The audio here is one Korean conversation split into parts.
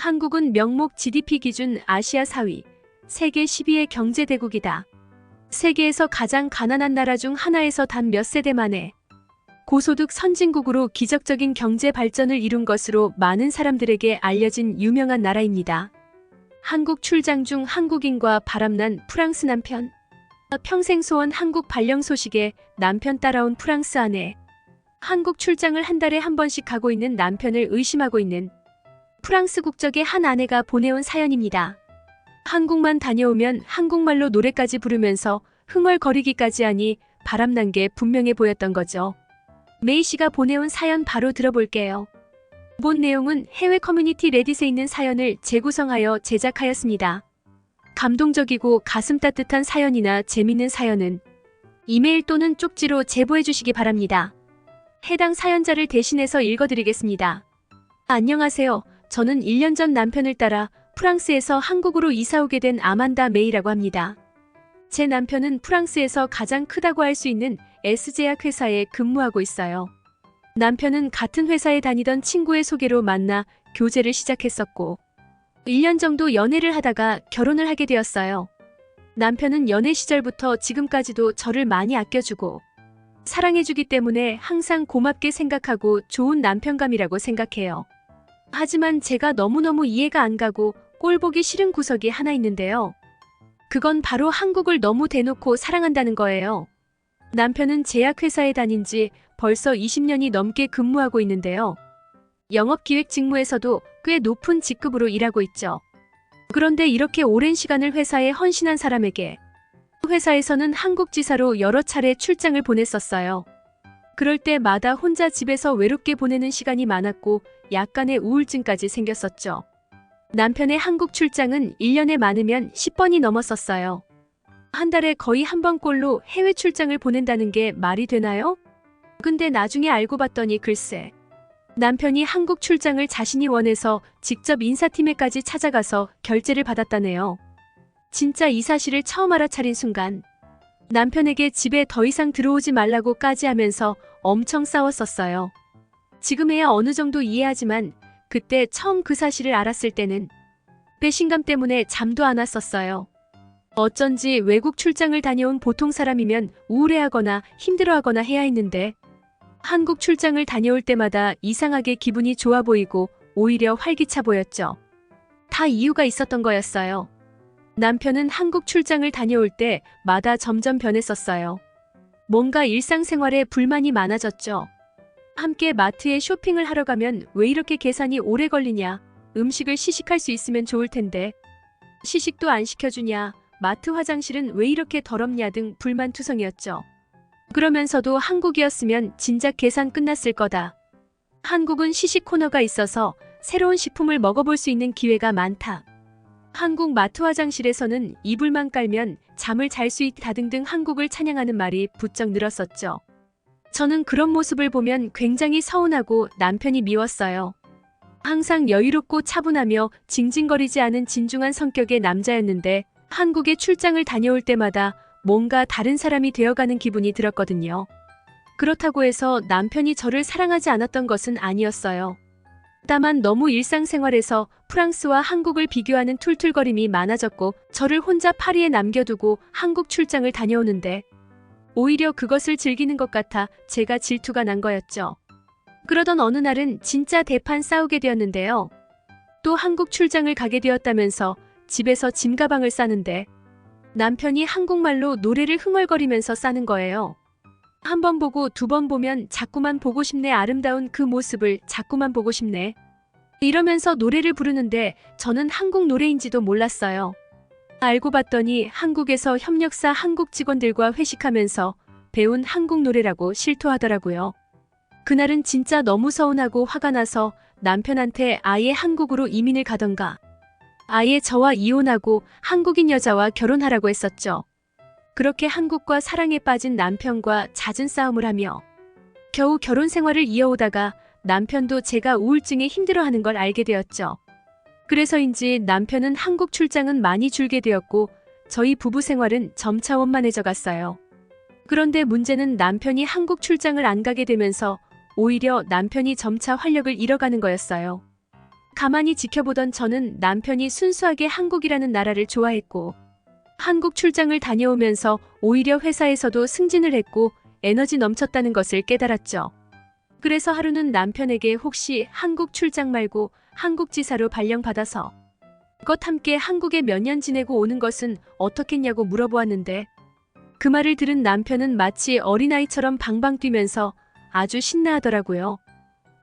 한국은 명목 GDP 기준 아시아 4위, 세계 10위의 경제대국이다. 세계에서 가장 가난한 나라 중 하나에서 단 몇 세대 만에 고소득 선진국으로 기적적인 경제 발전을 이룬 것으로 많은 사람들에게 알려진 유명한 나라입니다. 한국 출장 중 한국인과 바람난 프랑스 남편. 평생 소원 한국 발령 소식에 남편 따라온 프랑스 아내. 한국 출장을 한 달에 한 번씩 가고 있는 남편을 의심하고 있는 프랑스 국적의 한 아내가 보내온 사연입니다. 한국만 다녀오면 한국말로 노래까지 부르면서 흥얼거리기까지 하니 바람난 게 분명해 보였던 거죠. 메이 씨가 보내온 사연 바로 들어볼게요. 본 내용은 해외 커뮤니티 레딧에 있는 사연을 재구성하여 제작하였습니다. 감동적이고 가슴 따뜻한 사연이나 재밌는 사연은 이메일 또는 쪽지로 제보해 주시기 바랍니다. 해당 사연자를 대신해서 읽어드리겠습니다. 안녕하세요. 저는 1년 전 남편을 따라 프랑스에서 한국으로 이사 오게 된 아만다 메이라고 합니다. 제 남편은 프랑스에서 가장 크다고 할 수 있는 S제약 회사에 근무하고 있어요. 남편은 같은 회사에 다니던 친구의 소개로 만나 교제를 시작했었고 1년 정도 연애를 하다가 결혼을 하게 되었어요. 남편은 연애 시절부터 지금까지도 저를 많이 아껴주고 사랑해주기 때문에 항상 고맙게 생각하고 좋은 남편감이라고 생각해요. 하지만 제가 너무너무 이해가 안 가고 꼴보기 싫은 구석이 하나 있는데요. 그건 바로 한국을 너무 대놓고 사랑한다는 거예요. 남편은 제약회사에 다닌 지 벌써 20년이 넘게 근무하고 있는데요. 영업기획 직무에서도 꽤 높은 직급으로 일하고 있죠. 그런데 이렇게 오랜 시간을 회사에 헌신한 사람에게 회사에서는 한국 지사로 여러 차례 출장을 보냈었어요. 그럴 때마다 혼자 집에서 외롭게 보내는 시간이 많았고 약간의 우울증까지 생겼었죠. 남편의 한국 출장은 1년에 많으면 10번이 넘었었어요. 한 달에 거의 한 번꼴로 해외 출장을 보낸다는 게 말이 되나요? 근데 나중에 알고 봤더니 글쎄. 남편이 한국 출장을 자신이 원해서 직접 인사팀에까지 찾아가서 결제를 받았다네요. 진짜 이 사실을 처음 알아차린 순간 남편에게 집에 더 이상 들어오지 말라고까지 하면서 엄청 싸웠었어요. 지금에야 어느 정도 이해하지만 그때 처음 그 사실을 알았을 때는 배신감 때문에 잠도 안 왔었어요. 어쩐지 외국 출장을 다녀온 보통 사람이면 우울해하거나 힘들어하거나 해야 했는데 한국 출장을 다녀올 때마다 이상하게 기분이 좋아 보이고 오히려 활기차 보였죠. 다 이유가 있었던 거였어요. 남편은 한국 출장을 다녀올 때마다 점점 변했었어요. 뭔가 일상생활에 불만이 많아졌죠. 함께 마트에 쇼핑을 하러 가면 왜 이렇게 계산이 오래 걸리냐, 음식을 시식할 수 있으면 좋을 텐데 시식도 안 시켜주냐, 마트 화장실은 왜 이렇게 더럽냐 등 불만투성이었죠. 그러면서도 한국이었으면 진작 계산 끝났을 거다. 한국은 시식 코너가 있어서 새로운 식품을 먹어볼 수 있는 기회가 많다. 한국 마트 화장실에서는 이불만 깔면 잠을 잘 수 있다 등등 한국을 찬양하는 말이 부쩍 늘었었죠. 저는 그런 모습을 보면 굉장히 서운하고 남편이 미웠어요. 항상 여유롭고 차분하며 징징거리지 않은 진중한 성격의 남자였는데 한국에 출장을 다녀올 때마다 뭔가 다른 사람이 되어가는 기분이 들었거든요. 그렇다고 해서 남편이 저를 사랑하지 않았던 것은 아니었어요. 다만 너무 일상생활에서 프랑스와 한국을 비교하는 툴툴거림이 많아졌고 저를 혼자 파리에 남겨두고 한국 출장을 다녀오는데 오히려 그것을 즐기는 것 같아 제가 질투가 난 거였죠. 그러던 어느 날은 진짜 대판 싸우게 되었는데요. 또 한국 출장을 가게 되었다면서 집에서 짐가방을 싸는데 남편이 한국말로 노래를 흥얼거리면서 싸는 거예요. 한 번 보고 두 번 보면 자꾸만 보고 싶네, 아름다운 그 모습을 자꾸만 보고 싶네. 이러면서 노래를 부르는데 저는 한국 노래인지도 몰랐어요. 알고 봤더니 한국에서 협력사 한국 직원들과 회식하면서 배운 한국 노래라고 실토하더라고요. 그날은 진짜 너무 서운하고 화가 나서 남편한테 아예 한국으로 이민을 가던가 아예 저와 이혼하고 한국인 여자와 결혼하라고 했었죠. 그렇게 한국과 사랑에 빠진 남편과 잦은 싸움을 하며 겨우 결혼 생활을 이어오다가 남편도 제가 우울증에 힘들어하는 걸 알게 되었죠. 그래서인지 남편은 한국 출장은 많이 줄게 되었고 저희 부부 생활은 점차 원만해져 갔어요. 그런데 문제는 남편이 한국 출장을 안 가게 되면서 오히려 남편이 점차 활력을 잃어가는 거였어요. 가만히 지켜보던 저는 남편이 순수하게 한국이라는 나라를 좋아했고 한국 출장을 다녀오면서 오히려 회사에서도 승진을 했고 에너지 넘쳤다는 것을 깨달았죠. 그래서 하루는 남편에게 혹시 한국 출장 말고 한국 지사로 발령받아서 것 함께 한국에 몇 년 지내고 오는 것은 어떻겠냐고 물어보았는데 그 말을 들은 남편은 마치 어린아이처럼 방방 뛰면서 아주 신나하더라고요.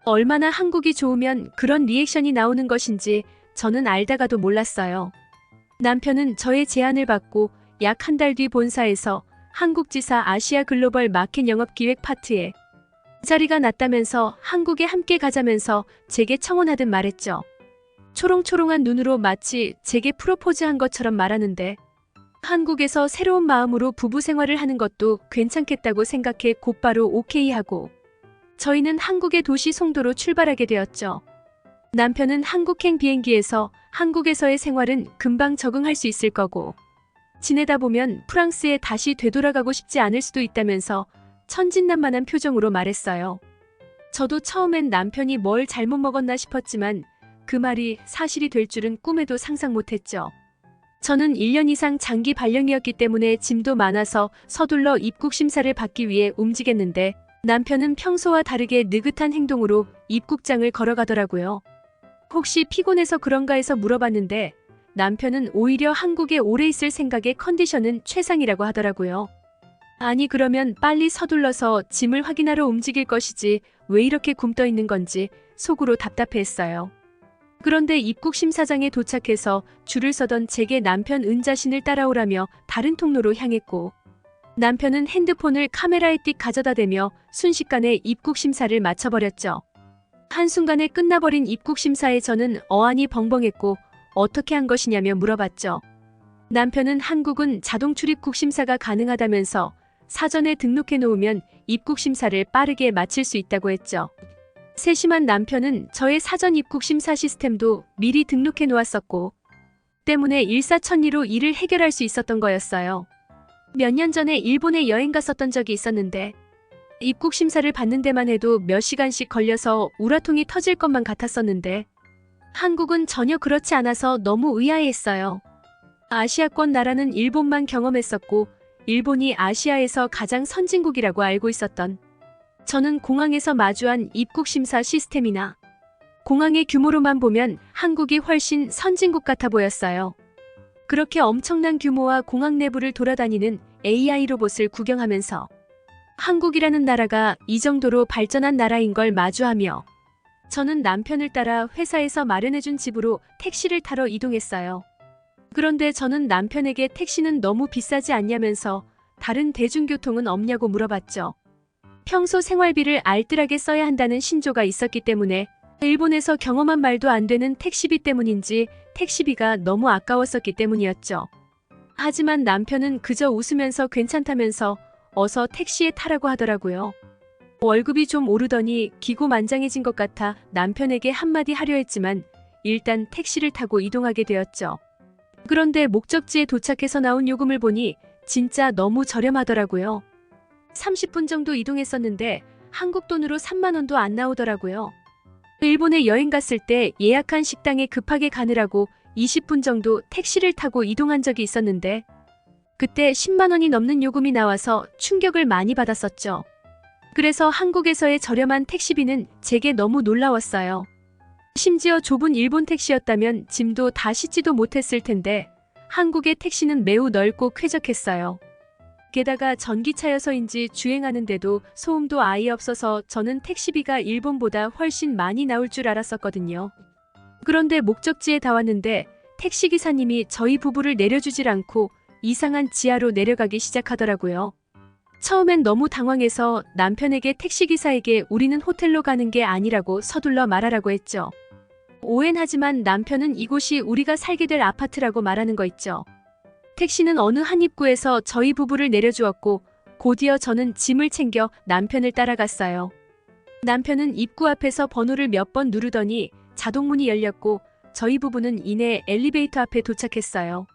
얼마나 한국이 좋으면 그런 리액션이 나오는 것인지 저는 알다가도 몰랐어요. 남편은 저의 제안을 받고 약 한 달 뒤 본사에서 한국지사 아시아 글로벌 마켓 영업 기획 파트에 자리가 났다면서 한국에 함께 가자면서 제게 청혼하듯 말했죠. 초롱초롱한 눈으로 마치 제게 프로포즈한 것처럼 말하는데 한국에서 새로운 마음으로 부부 생활을 하는 것도 괜찮겠다고 생각해 곧바로 오케이 하고 저희는 한국의 도시 송도로 출발하게 되었죠. 남편은 한국행 비행기에서 한국에서의 생활은 금방 적응할 수 있을 거고 지내다 보면 프랑스에 다시 되돌아가고 싶지 않을 수도 있다면서 천진난만한 표정으로 말했어요. 저도 처음엔 남편이 뭘 잘못 먹었나 싶었지만 그 말이 사실이 될 줄은 꿈에도 상상 못했죠. 저는 1년 이상 장기 발령이었기 때문에 짐도 많아서 서둘러 입국 심사를 받기 위해 움직였는데 남편은 평소와 다르게 느긋한 행동으로 입국장을 걸어가더라고요. 혹시 피곤해서 그런가 해서 물어봤는데 남편은 오히려 한국에 오래 있을 생각에 컨디션은 최상이라고 하더라고요. 아니 그러면 빨리 서둘러서 짐을 확인하러 움직일 것이지 왜 이렇게 굼떠 있는 건지 속으로 답답해했어요. 그런데 입국 심사장에 도착해서 줄을 서던 제게 남편 은자신을 따라오라며 다른 통로로 향했고 남편은 핸드폰을 카메라에 띡 가져다 대며 순식간에 입국 심사를 마쳐버렸죠. 한순간에 끝나버린 입국 심사에 저는 어안이 벙벙했고 어떻게 한 것이냐며 물어봤죠. 남편은 한국은 자동 출입국 심사가 가능하다면서 사전에 등록해 놓으면 입국 심사를 빠르게 마칠 수 있다고 했죠. 세심한 남편은 저의 사전 입국 심사 시스템도 미리 등록해 놓았었고 때문에 일사천리로 일을 해결할 수 있었던 거였어요. 몇 년 전에 일본에 여행 갔었던 적이 있었는데 입국 심사를 받는 데만 해도 몇 시간씩 걸려서 우라통이 터질 것만 같았었는데 한국은 전혀 그렇지 않아서 너무 의아해했어요. 아시아권 나라는 일본만 경험했었고 일본이 아시아에서 가장 선진국이라고 알고 있었던 저는 공항에서 마주한 입국 심사 시스템이나 공항의 규모로만 보면 한국이 훨씬 선진국 같아 보였어요. 그렇게 엄청난 규모와 공항 내부를 돌아다니는 AI 로봇을 구경하면서 한국이라는 나라가 이 정도로 발전한 나라인 걸 마주하며 저는 남편을 따라 회사에서 마련해준 집으로 택시를 타러 이동했어요. 그런데 저는 남편에게 택시는 너무 비싸지 않냐면서 다른 대중교통은 없냐고 물어봤죠. 평소 생활비를 알뜰하게 써야 한다는 신조가 있었기 때문에 일본에서 경험한 말도 안 되는 택시비 때문인지 택시비가 너무 아까웠었기 때문이었죠. 하지만 남편은 그저 웃으면서 괜찮다면서 어서 택시에 타라고 하더라고요. 월급이 좀 오르더니 기고만장해진 것 같아 남편에게 한마디 하려 했지만 일단 택시를 타고 이동하게 되었죠. 그런데 목적지에 도착해서 나온 요금을 보니 진짜 너무 저렴하더라고요. 30분 정도 이동했었는데 한국 돈으로 3만 원도 안 나오더라고요. 일본에 여행 갔을 때 예약한 식당에 급하게 가느라고 20분 정도 택시를 타고 이동한 적이 있었는데 그때 10만 원이 넘는 요금이 나와서 충격을 많이 받았었죠. 그래서 한국에서의 저렴한 택시비는 제게 너무 놀라웠어요. 심지어 좁은 일본 택시였다면 짐도 다 싣지도 못했을 텐데 한국의 택시는 매우 넓고 쾌적했어요. 게다가 전기차여서인지 주행하는데도 소음도 아예 없어서 저는 택시비가 일본보다 훨씬 많이 나올 줄 알았었거든요. 그런데 목적지에 다 왔는데 택시기사님이 저희 부부를 내려주질 않고 이상한 지하로 내려가기 시작하더라고요. 처음엔 너무 당황해서 남편에게 택시기사에게 우리는 호텔로 가는 게 아니라고 서둘러 말하라고 했죠. 오해는 하지만 남편은 이곳이 우리가 살게 될 아파트라고 말하는 거 있죠. 택시는 어느 한 입구에서 저희 부부를 내려주었고 곧이어 저는 짐을 챙겨 남편을 따라갔어요. 남편은 입구 앞에서 번호를 몇 번 누르더니 자동문이 열렸고 저희 부부는 이내 엘리베이터 앞에 도착했어요.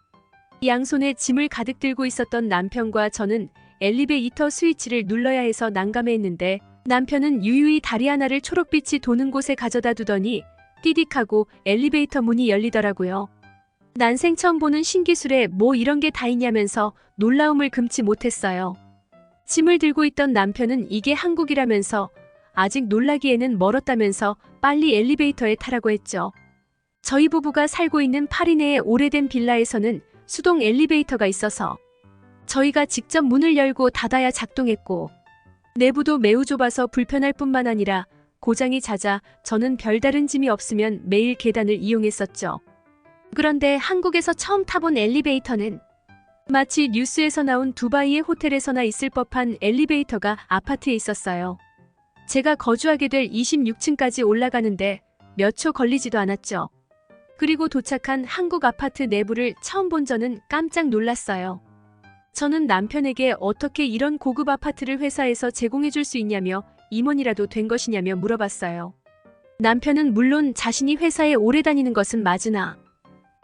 양손에 짐을 가득 들고 있었던 남편과 저는 엘리베이터 스위치를 눌러야 해서 난감해했는데 남편은 유유히 다리 하나를 초록빛이 도는 곳에 가져다 두더니 띠딕하고 엘리베이터 문이 열리더라고요. 난생 처음 보는 신기술에 뭐 이런 게 다 있냐면서 놀라움을 금치 못했어요. 짐을 들고 있던 남편은 이게 한국이라면서 아직 놀라기에는 멀었다면서 빨리 엘리베이터에 타라고 했죠. 저희 부부가 살고 있는 파리 내의 오래된 빌라에서는 수동 엘리베이터가 있어서 저희가 직접 문을 열고 닫아야 작동했고, 내부도 매우 좁아서 불편할 뿐만 아니라 고장이 잦아 저는 별다른 짐이 없으면 매일 계단을 이용했었죠. 그런데 한국에서 처음 타본 엘리베이터는 마치 뉴스에서 나온 두바이의 호텔에서나 있을 법한 엘리베이터가 아파트에 있었어요. 제가 거주하게 될 26층까지 올라가는데 몇 초 걸리지도 않았죠. 그리고 도착한 한국 아파트 내부를 처음 본 저는 깜짝 놀랐어요. 저는 남편에게 어떻게 이런 고급 아파트를 회사에서 제공해 줄 수 있냐며 임원이라도 된 것이냐며 물어봤어요. 남편은 물론 자신이 회사에 오래 다니는 것은 맞으나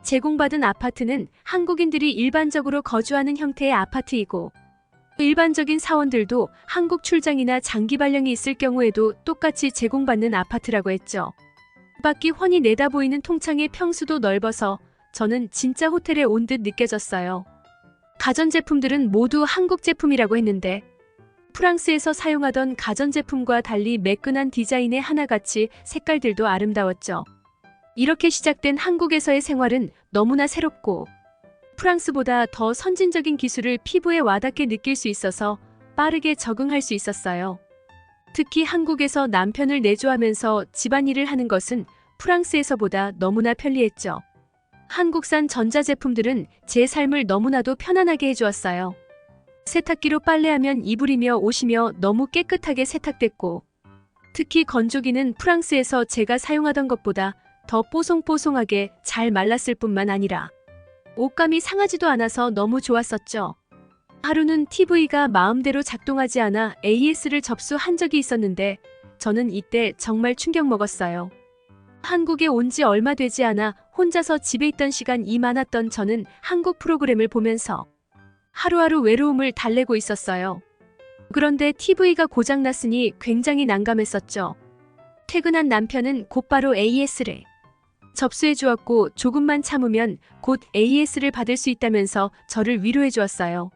제공받은 아파트는 한국인들이 일반적으로 거주하는 형태의 아파트이고, 일반적인 사원들도 한국 출장이나 장기 발령이 있을 경우에도 똑같이 제공받는 아파트라고 했죠. 밖이 훤히 내다보이는 통창의 평수도 넓어서 저는 진짜 호텔에 온 듯 느껴졌어요. 가전제품들은 모두 한국 제품이라고 했는데 프랑스에서 사용하던 가전제품과 달리 매끈한 디자인의 하나같이 색깔들도 아름다웠죠. 이렇게 시작된 한국에서의 생활은 너무나 새롭고 프랑스보다 더 선진적인 기술을 피부에 와닿게 느낄 수 있어서 빠르게 적응할 수 있었어요. 특히 한국에서 남편을 내조하면서 집안일을 하는 것은 프랑스에서보다 너무나 편리했죠. 한국산 전자제품들은 제 삶을 너무나도 편안하게 해주었어요. 세탁기로 빨래하면 이불이며 옷이며 너무 깨끗하게 세탁됐고, 특히 건조기는 프랑스에서 제가 사용하던 것보다 더 뽀송뽀송하게 잘 말랐을 뿐만 아니라 옷감이 상하지도 않아서 너무 좋았었죠. 하루는 TV가 마음대로 작동하지 않아 AS를 접수한 적이 있었는데 저는 이때 정말 충격 먹었어요. 한국에 온 지 얼마 되지 않아 혼자서 집에 있던 시간이 많았던 저는 한국 프로그램을 보면서 하루하루 외로움을 달래고 있었어요. 그런데 TV가 고장났으니 굉장히 난감했었죠. 퇴근한 남편은 곧바로 AS를 접수해 주었고, 조금만 참으면 곧 AS를 받을 수 있다면서 저를 위로해 주었어요.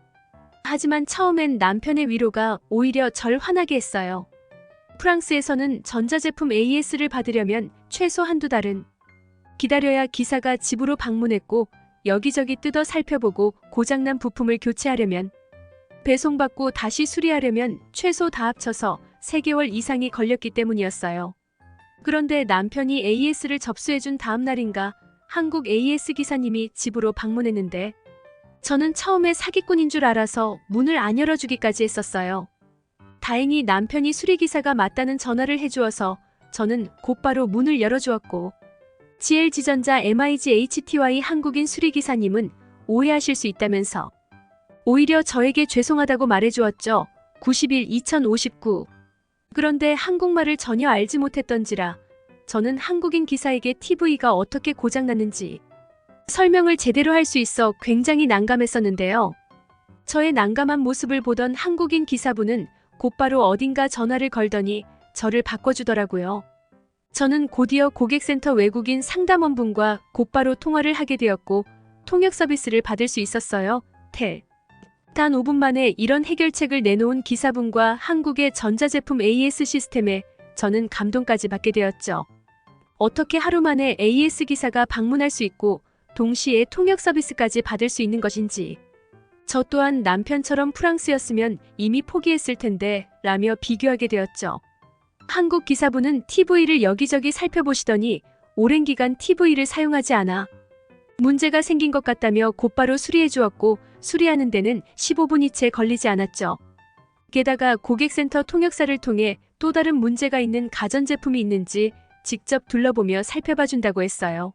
하지만 처음엔 남편의 위로가 오히려 절 화나게 했어요. 프랑스에서는 전자제품 AS를 받으려면 최소 한두 달은 기다려야 기사가 집으로 방문했고, 여기저기 뜯어 살펴보고 고장난 부품을 교체하려면, 배송받고 다시 수리하려면 최소 다 합쳐서 3개월 이상이 걸렸기 때문이었어요. 그런데 남편이 AS를 접수해준 다음 날인가 한국 AS 기사님이 집으로 방문했는데 저는 처음에 사기꾼인 줄 알아서 문을 안 열어주기까지 했었어요. 다행히 남편이 수리기사가 맞다는 전화를 해주어서 저는 곧바로 문을 열어주었고, GLG전자 MIG-HTY 한국인 수리기사님은 오해하실 수 있다면서 오히려 저에게 죄송하다고 말해주었죠. 90일 2059. 그런데 한국말을 전혀 알지 못했던지라 저는 한국인 기사에게 TV가 어떻게 고장났는지 설명을 제대로 할 수 있어 굉장히 난감했었는데요. 저의 난감한 모습을 보던 한국인 기사분은 곧바로 어딘가 전화를 걸더니 저를 바꿔주더라고요. 저는 곧이어 고객센터 외국인 상담원분과 곧바로 통화를 하게 되었고 통역 서비스를 받을 수 있었어요. 단 5분 만에 이런 해결책을 내놓은 기사분과 한국의 전자제품 AS 시스템에 저는 감동까지 받게 되었죠. 어떻게 하루 만에 AS 기사가 방문할 수 있고 동시에 통역 서비스까지 받을 수 있는 것인지, 저 또한 남편처럼 프랑스였으면 이미 포기했을 텐데 라며 비교하게 되었죠. 한국 기사분은 TV를 여기저기 살펴보시더니 오랜 기간 TV를 사용하지 않아 문제가 생긴 것 같다며 곧바로 수리해 주었고, 수리하는 데는 15분이 채 걸리지 않았죠. 게다가 고객센터 통역사를 통해 또 다른 문제가 있는 가전제품이 있는지 직접 둘러보며 살펴봐 준다고 했어요.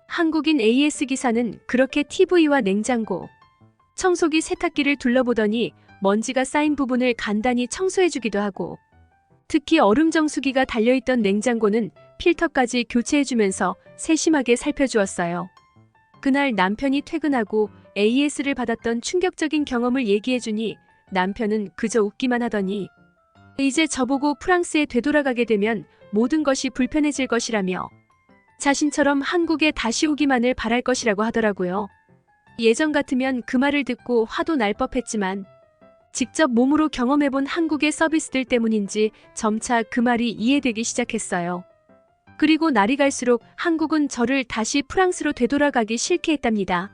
한국인 AS 기사는 그렇게 TV와 냉장고, 청소기, 세탁기를 둘러보더니 먼지가 쌓인 부분을 간단히 청소해 주기도 하고, 특히 얼음 정수기가 달려있던 냉장고는 필터까지 교체해 주면서 세심하게 살펴주었어요. 그날 남편이 퇴근하고 AS를 받았던 충격적인 경험을 얘기해주니 남편은 그저 웃기만 하더니 이제 저보고 프랑스에 되돌아가게 되면 모든 것이 불편해질 것이라며 자신처럼 한국에 다시 오기만을 바랄 것이라고 하더라고요. 예전 같으면 그 말을 듣고 화도 날 법했지만 직접 몸으로 경험해본 한국의 서비스들 때문인지 점차 그 말이 이해되기 시작했어요. 그리고 날이 갈수록 한국은 저를 다시 프랑스로 되돌아가기 싫게 했답니다.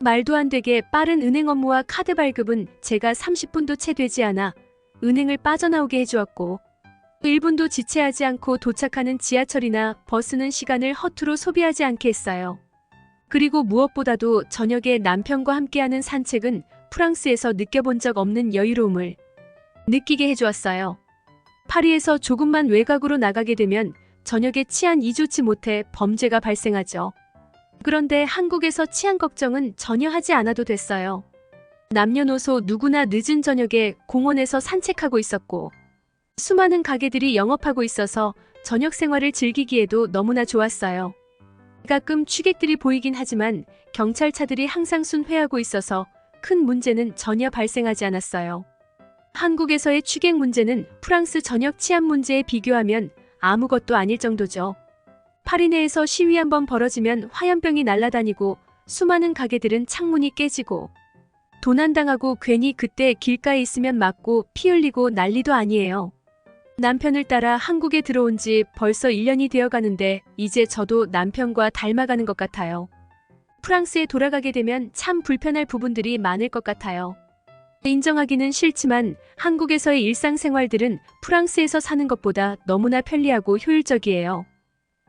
말도 안 되게 빠른 은행 업무와 카드 발급은 제가 30분도 채 되지 않아 은행을 빠져나오게 해주었고 1분도 지체하지 않고 도착하는 지하철이나 버스는 시간을 허투루 소비하지 않게 했어요. 그리고 무엇보다도 저녁에 남편과 함께하는 산책은 프랑스에서 느껴본 적 없는 여유로움을 느끼게 해주었어요. 파리에서 조금만 외곽으로 나가게 되면 저녁에 치안이 좋지 못해 범죄가 발생하죠. 그런데 한국에서 치안 걱정은 전혀 하지 않아도 됐어요. 남녀노소 누구나 늦은 저녁에 공원에서 산책하고 있었고 수많은 가게들이 영업하고 있어서 저녁 생활을 즐기기에도 너무나 좋았어요. 가끔 취객들이 보이긴 하지만 경찰차들이 항상 순회하고 있어서 큰 문제는 전혀 발생하지 않았어요. 한국에서의 취객 문제는 프랑스 저녁 치안 문제에 비교하면 아무것도 아닐 정도죠. 파리 내에서 시위 한번 벌어지면 화염병이 날아다니고 수많은 가게들은 창문이 깨지고 도난당하고 괜히 그때 길가에 있으면 맞고 피 흘리고 난리도 아니에요. 남편을 따라 한국에 들어온 지 벌써 1년이 되어 가는데 이제 저도 남편과 닮아가는 것 같아요. 프랑스에 돌아가게 되면 참 불편할 부분들이 많을 것 같아요. 인정하기는 싫지만 한국에서의 일상생활들은 프랑스에서 사는 것보다 너무나 편리하고 효율적이에요.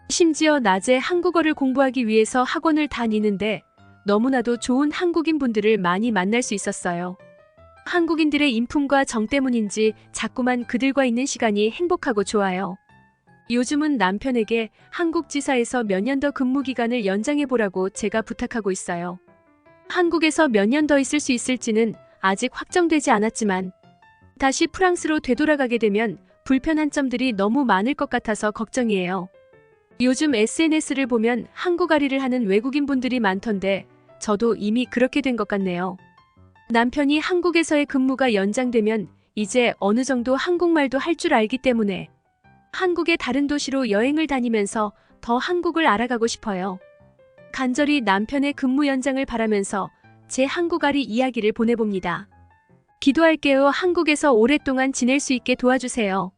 심지어 낮에 한국어를 공부하기 위해서 학원을 다니는데 너무나도 좋은 한국인 분들을 많이 만날 수 있었어요. 한국인들의 인품과 정 때문인지 자꾸만 그들과 있는 시간이 행복하고 좋아요. 요즘은 남편에게 한국 지사에서 몇 년 더 근무 기간을 연장해보라고 제가 부탁하고 있어요. 한국에서 몇 년 더 있을 수 있을지는 아직 확정되지 않았지만 다시 프랑스로 되돌아가게 되면 불편한 점들이 너무 많을 것 같아서 걱정이에요. 요즘 SNS를 보면 한국아리를 하는 외국인 분들이 많던데 저도 이미 그렇게 된 것 같네요. 남편이 한국에서의 근무가 연장되면 이제 어느 정도 한국말도 할 줄 알기 때문에 한국의 다른 도시로 여행을 다니면서 더 한국을 알아가고 싶어요. 간절히 남편의 근무 연장을 바라면서 제 한국아리 이야기를 보내봅니다. 기도할게요. 한국에서 오랫동안 지낼 수 있게 도와주세요.